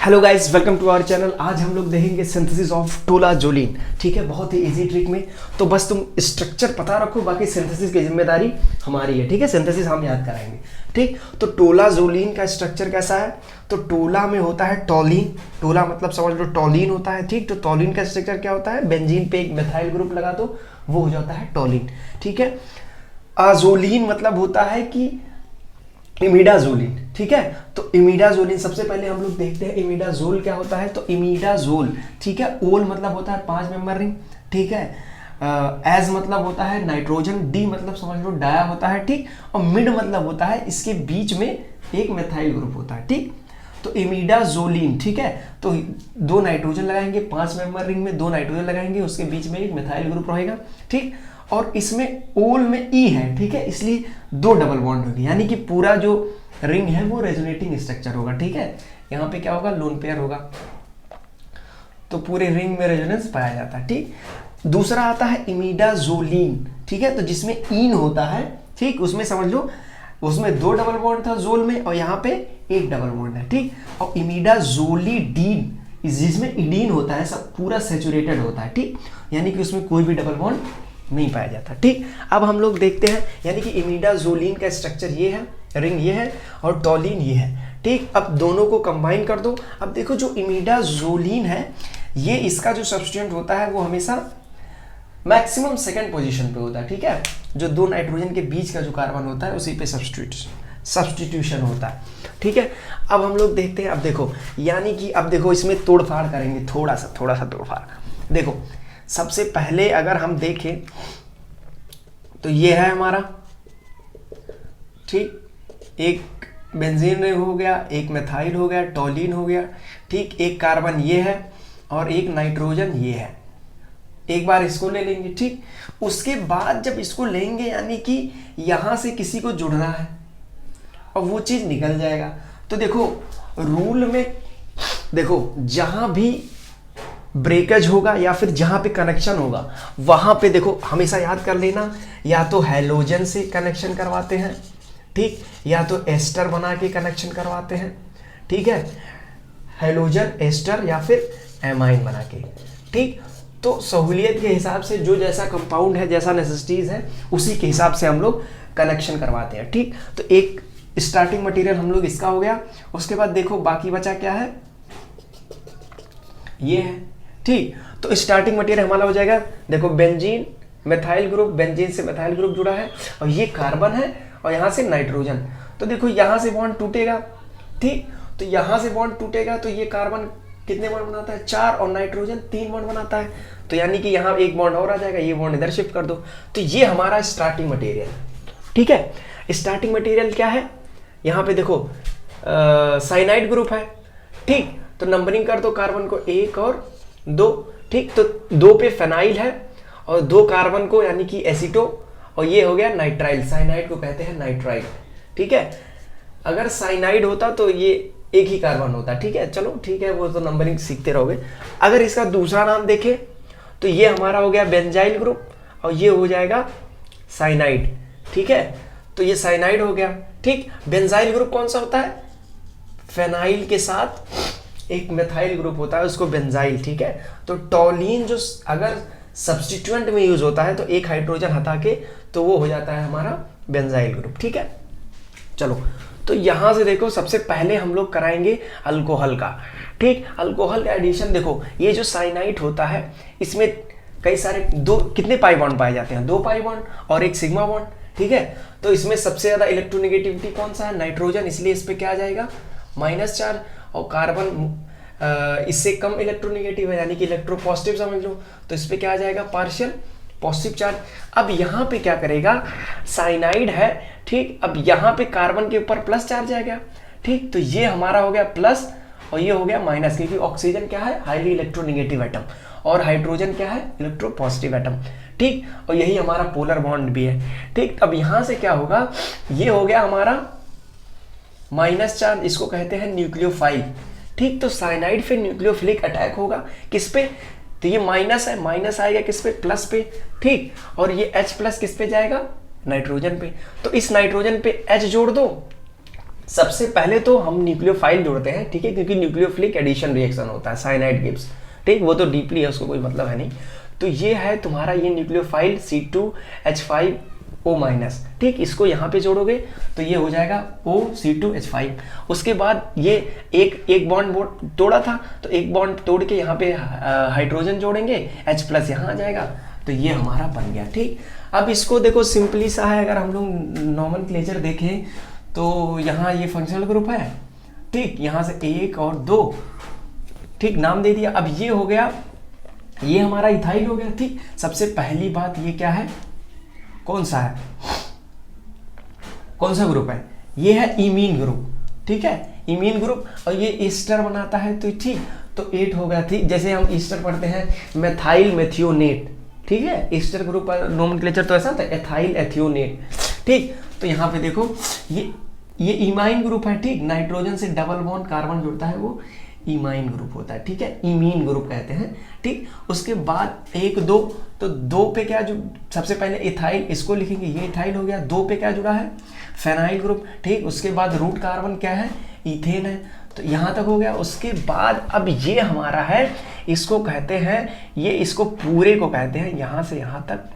Hello guys, welcome to our channel. आज हम लोग देखेंगे सिंथेसिस ऑफ टोलाजोलिन। ठीक है, बहुत ही इजी ट्रिक में। तो बस तुम स्ट्रक्चर पता रखो, बाकी सिंथेसिस की जिम्मेदारी हमारी है। ठीक है, सिंथेसिस हम याद कराएंगे। ठीक, तो टोलाजोलिन का स्ट्रक्चर कैसा है? तो टोला में होता है टॉलिन। टोला मतलब समझ लो टॉलिन होता है। ठीक, तो टॉलिन का स्ट्रक्चर क्या होता है? बेंजीन पे एक मिथाइल ग्रुप लगा दो, वो हो जाता है टॉलिन। ठीक है, आजोलिन मतलब होता है कि इमिडाजोलिन। ठीक है, तो इमिडाजोलिन सबसे पहले हम लोग देखते हैं इमिडाजोल क्या होता है। तो इमिडाजोल, ठीक है, ओल मतलब होता है 5 मेंबर रिंग। ठीक है, एज मतलब होता है नाइट्रोजन, डी मतलब समझ लो डाया होता है। ठीक, और मिड मतलब होता है इसके बीच में एक मिथाइल ग्रुप होता है। ठीक, तो इमिडाजोलिन, ठीक है, तो 2 नाइट्रोजन लगाएंगे, 5 मेंबर रिंग में 2 नाइट्रोजन लगाएंगे, उसके बीच में एक मिथाइल ग्रुप रहेगा। ठीक, और इसमें ओल में ई है। ठीक है, इसलिए 2 डबल बॉन्ड होगी, यानी कि पूरा जो रिंग है वो रेजोनेटिंग स्ट्रक्चर होगा। ठीक है, यहाँ पे क्या होगा? लोन पेयर होगा, तो पूरे रिंग में रेजोनेंस पाया जाता है। ठीक, दूसरा आता है इमिडाजोलिन। ठीक है, तो जिसमें इन होता है। ठीक, उसमें समझ लो उसमें 2 डबल बॉन्ड था जोल में, और यहाँ पे 1 डबल बॉन्ड है। ठीक, और इमिडाजोलिडीन जिसमें इडीन होता है, सब पूरा सेचुरेटेड होता है। ठीक, यानी कि उसमें कोई भी डबल बॉन्ड नहीं पाया जाता। ठीक, अब हम लोग देखते हैं, यानी कि इमिडाजोलिन का स्ट्रक्चर ये है, रिंग ये है और टॉलिन ये है। ठीक, अब दोनों को कंबाइन कर दो। अब देखो जो इमिडाजोलिन है, ये इसका जो सब्स्टिट्यूएंट होता है वो हमेशा मैक्सिमम सेकंड पोजीशन पे होता है। ठीक है, जो 2 नाइट्रोजन के बीच का जो कार्बन होता है उसी पे सब्स्टिट्यूशन होता है। ठीक है, अब हम लोग देखते हैं। अब देखो, यानी कि अब देखो इसमें तोड़फाड़ करेंगे, थोड़ा सा तोड़फाड़। देखो सबसे पहले अगर हम देखें तो ये है हमारा, ठीक, एक बेंजीन रिंग हो गया, एक मिथाइल हो गया, टॉलिन हो गया। ठीक, एक कार्बन ये है और एक नाइट्रोजन ये है। एक बार इसको ले लेंगे। ठीक, उसके बाद जब इसको लेंगे, यानी कि यहां से किसी को जुड़ना है और वो चीज निकल जाएगा। तो देखो रूल में देखो, जहां भी ब्रेकेज होगा या फिर जहां पे कनेक्शन होगा, वहां पे देखो हमेशा याद कर लेना, या तो हैलोजन से कनेक्शन करवाते हैं, ठीक, या तो एस्टर बना के कनेक्शन करवाते हैं। ठीक है, हैलोजन, एस्टर या फिर एमाइन बना के। ठीक, तो सहूलियत के हिसाब से जो जैसा कंपाउंड है, जैसा नेसेसिटीज है, उसी के हिसाब से हम लोग कनेक्शन करवाते हैं। ठीक, तो एक स्टार्टिंग मटेरियल हम लोग इसका हो गया। उसके बाद देखो बाकी बचा क्या है, ये है। ठीक, तो स्टार्टिंग मटेरियल हमारा हो जाएगा, देखो बेंजीन मिथाइल ग्रुप, बेंजीन से मिथाइल ग्रुप जुड़ा है और ये कार्बन है और यहाँ से नाइट्रोजन। तो देखो यहाँ से बॉन्ड टूटेगा। ठीक, तो यहाँ से बॉन्ड टूटेगा तो ये कार्बन कितने बॉन्ड बनाता है? 4, और नाइट्रोजन 3 बॉन्ड बनाता है। तो यानी कि यहाँ एक बॉन्ड और आ जाएगा, ये बॉन्ड इधर शिफ्ट कर दो। तो ये हमारा स्टार्टिंग मटेरियल। ठीक है, स्टार्टिंग मटेरियल क्या है? यहाँ पे देखो साइनाइड ग्रुप है। ठीक, तो नंबरिंग कर दो कार्बन को 1 और 2। ठीक, तो 2 पे फेनाइल है और 2 कार्बन को यानी कि एसीटो, और ये हो गया नाइट्राइल। साइनाइड को कहते हैं नाइट्राइल। ठीक है, अगर साइनाइड होता तो ये एक ही कार्बन होता। ठीक है, चलो ठीक है, वो तो नंबरिंग सीखते रहोगे। अगर इसका दूसरा नाम देखें तो ये हमारा हो गया बेंजाइल ग्रुप और ये हो जाएगा साइनाइड। ठीक है, तो ये साइनाइड हो गया। ठीक, बेंजाइल ग्रुप कौन सा होता है? फेनाइल के साथ एक मिथाइल ग्रुप होता है, उसको बेंजाइल। ठीक है, तो टॉलिन जो अगर सब्स्टिट्यूएंट में यूज होता है तो एक हाइड्रोजन हटा के तो वो हो जाता है हमारा बेंजाइल ग्रुप। ठीक है, चलो तो यहां से देखो सबसे पहले हम लोग कराएंगे अल्कोहल का। ठीक, अल्कोहल का एडिशन देखो, ये जो साइनाइड होता है इसमें कई सारे कितने पाई बॉन्ड पाए जाते हैं? 2 पाई बॉन्ड और एक सिग्मा बॉन्ड। ठीक है, तो इसमें सबसे ज्यादा इलेक्ट्रोनेगेटिविटी कौन सा है? नाइट्रोजन, इसलिए इस पे क्या आ जाएगा? -4। और कार्बन इससे कम इलेक्ट्रोनेगेटिव है, यानी कि इलेक्ट्रोपॉजिटिव समझ लो, तो इस पे क्या आ जाएगा? Partial positive charge. अब यहाँ पे क्या करेगा? साइनाइड है। ठीक, अब यहाँ पे कार्बन के ऊपर प्लस चार्ज आ गया। ठीक, तो ये हमारा हो गया प्लस और ये हो गया माइनस, क्योंकि ऑक्सीजन क्या है? हाईली इलेक्ट्रोनेगेटिव एटम, और हाइड्रोजन क्या है? Electropositive atom. ठीक, और यही हमारा पोलर बॉन्ड भी है। ठीक, अब यहाँ से क्या होगा? ये हो गया हमारा माइनस चार्ज, इसको कहते हैं न्यूक्लियोफाइल। ठीक, तो साइनाइड पे न्यूक्लियोफिलिक अटैक होगा किस पे? तो ये माइनस है, माइनस आएगा किस पे? प्लस पे। ठीक, और ये H प्लस किस पे जाएगा? नाइट्रोजन पे। तो इस नाइट्रोजन पे H जोड़ दो सबसे पहले तो हम न्यूक्लियोफाइल जोड़ते हैं, ठीक है, क्योंकि न्यूक्लियोफिलिक एडिशन रिएक्शन होता है, साइनाइड गिब्स, ठीक, वो तो डीपली है, उसको कोई मतलब है नहीं। तो ये है तुम्हारा ये न्यूक्लियोफाइल C2H5O-, ठीक, इसको यहाँ पे जोड़ोगे तो ये हो जाएगा OC2H5। उसके बाद ये एक बॉन्ड तोड़ा था, तो एक बॉन्ड तोड़ के यहाँ पे हाइड्रोजन जोड़ेंगे, H+ यहाँ आ जाएगा, तो ये हमारा बन गया, ठीक। अब इसको देखो सिंपली सा है, अगर हम लोग नॉमेनक्लेचर देखें तो यहाँ ये फंक्शनल ग्रुप है, ठीक, यहाँ से 1 और 2, ठीक, नाम दे दिया। अब ये हो गया, ये हमारा इथाइल हो गया, ठीक। सबसे पहली बात ये क्या है, कौन सा है, कौन सा ग्रुप है, ये है इमीन ग्रुप, ठीक है, इमीन ग्रुप, और ये ईस्टर बनाता है, तो ठीक, तो 8 हो गया, ठीक। जैसे हम ईस्टर पढ़ते हैं मेथाइल मेथियोनेट, ठीक है, ईस्टर ग्रुप का नोमेनक्लेचर तो ऐसा था, एथाइल एथियोनेट, ठीक। तो यहाँ पे देखो ये इमाइन ग्रुप है, ठीक, नाइट्रोजन से डबल बॉन्ड कार्बन जुड़ता है, वो इमाइन ग्रुप होता है, ठीक है, इमीन ग्रुप कहते हैं, ठीक। उसके बाद 1 2, तो 2 पे क्या जो सबसे पहले इथाइल, इसको लिखेंगे, ये इथाइल हो गया। 2 पे क्या जुड़ा है, फेनाइल ग्रुप, ठीक। उसके बाद रूट कार्बन क्या है, इथेन है, तो यहाँ तक हो गया। उसके बाद अब ये हमारा है, इसको कहते हैं, ये इसको पूरे को कहते हैं यहाँ से यहाँ तक,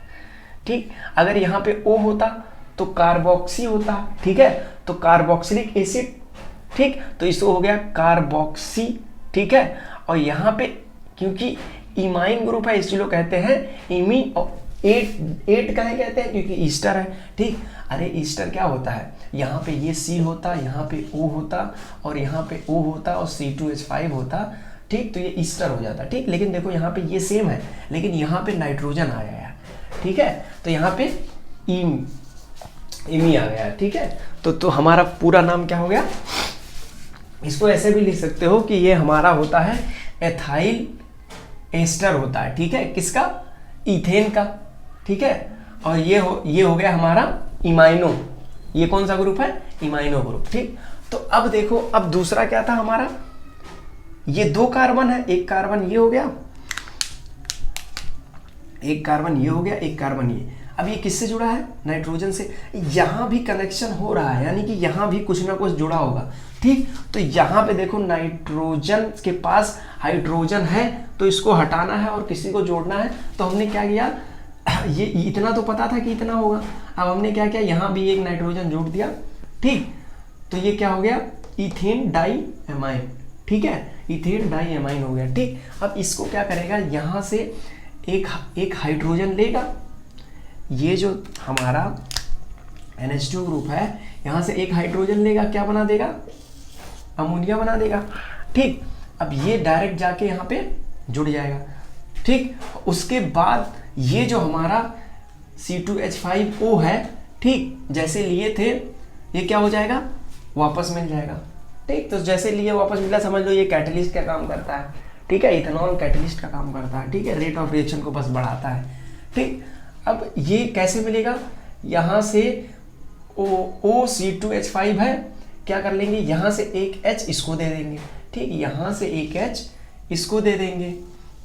ठीक। अगर यहाँ पे O होता तो कार्बोक्सी होता, ठीक है, तो कार्बोक्सिलिक एसिड, ठीक, तो इसको हो गया कार्बोक्सी, ठीक है। और यहाँ पे क्योंकि इमाइन ग्रुप है इसलिए लोग कहते हैं इमीन, और 8 काहे कहते हैं, क्योंकि ईस्टर है, ठीक। अरे ईस्टर क्या होता है, यहाँ पे ये C होता, यहाँ पे O होता, और यहाँ पे O होता और C2H5 होता, ठीक, तो ये ईस्टर हो जाता, ठीक। लेकिन देखो यहाँ पे ये सेम है, लेकिन यहाँ पे नाइट्रोजन आया है, ठीक है, तो यहाँ पे इमी आ गया, ठीक है। तो हमारा पूरा नाम क्या हो गया, इसको ऐसे भी लिख सकते हो कि ये हमारा होता है एथाइल एस्टर होता है, ठीक है, किसका, इथेन का, ठीक है। और ये हो गया हमारा इमाइनो, ये कौन सा ग्रुप है, इमाइनो ग्रुप, ठीक। तो अब देखो, अब दूसरा क्या था हमारा, ये 2 कार्बन है, एक कार्बन ये हो गया, एक कार्बन ये हो गया, एक कार्बन ये। अब ये किससे जुड़ा है, नाइट्रोजन से। यहाँ भी कनेक्शन हो रहा है, यानी कि यहाँ भी कुछ ना कुछ जुड़ा होगा, ठीक। तो यहाँ पे देखो नाइट्रोजन के पास हाइड्रोजन है, तो इसको हटाना है और किसी को जोड़ना है, तो हमने क्या किया, ये इतना तो पता था कि इतना होगा, अब हमने क्या किया, यहाँ भी एक नाइट्रोजन जोड़ दिया, ठीक। तो ये क्या हो गया, इथेन डाई एमाइन, ठीक है, इथेन डाई एमाइन हो गया, ठीक। अब इसको क्या करेगा, यहाँ से एक हाइड्रोजन लेगा, ये जो हमारा NH2 ग्रुप है, यहाँ से एक हाइड्रोजन लेगा, क्या बना देगा, अमोनिया बना देगा, ठीक। अब ये डायरेक्ट जाके यहाँ पे जुड़ जाएगा, ठीक। उसके बाद ये जो हमारा C2H5O है, ठीक, जैसे लिए थे ये क्या हो जाएगा, वापस मिल जाएगा, ठीक। तो जैसे लिए वापस मिला, समझ लो ये कैटलिस्ट का काम करता है, ठीक है, इथेनॉल कैटलिस्ट का काम करता है, ठीक है, रेट ऑफ रिएक्शन को बस बढ़ाता है, ठीक। अब ये कैसे मिलेगा, यहाँ से OC2H5 है, क्या कर लेंगे, यहाँ से एक H इसको दे देंगे, ठीक, यहाँ से एक H इसको दे देंगे,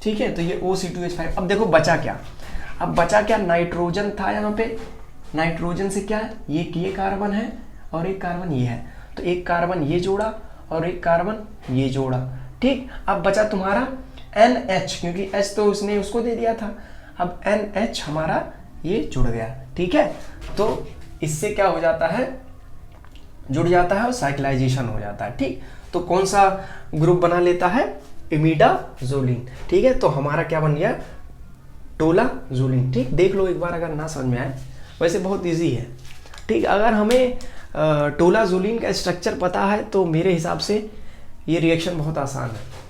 ठीक है, तो ये OC2H5। अब देखो बचा क्या, अब बचा क्या, नाइट्रोजन था यहाँ पे, नाइट्रोजन से क्या है, ये कार्बन है और एक कार्बन ये है, तो एक कार्बन ये जोड़ा और एक कार्बन ये जोड़ा, ठीक। अब बचा तुम्हारा NH, क्योंकि H तो उसने उसको दे दिया था, अब NH हमारा ये जुड़ गया, ठीक है। तो इससे क्या हो जाता है, जुड़ जाता है और साइक्लाइजेशन हो जाता है, ठीक। तो कौन सा ग्रुप बना लेता है, इमिडाजोलिन, ठीक है। तो हमारा क्या बन गया, टोलाजोलिन, ठीक। देख लो एक बार अगर ना समझ में आए, वैसे बहुत इजी है, ठीक। अगर हमें टोलाजोलिन का स्ट्रक्चर पता है तो मेरे हिसाब से ये रिएक्शन बहुत आसान है।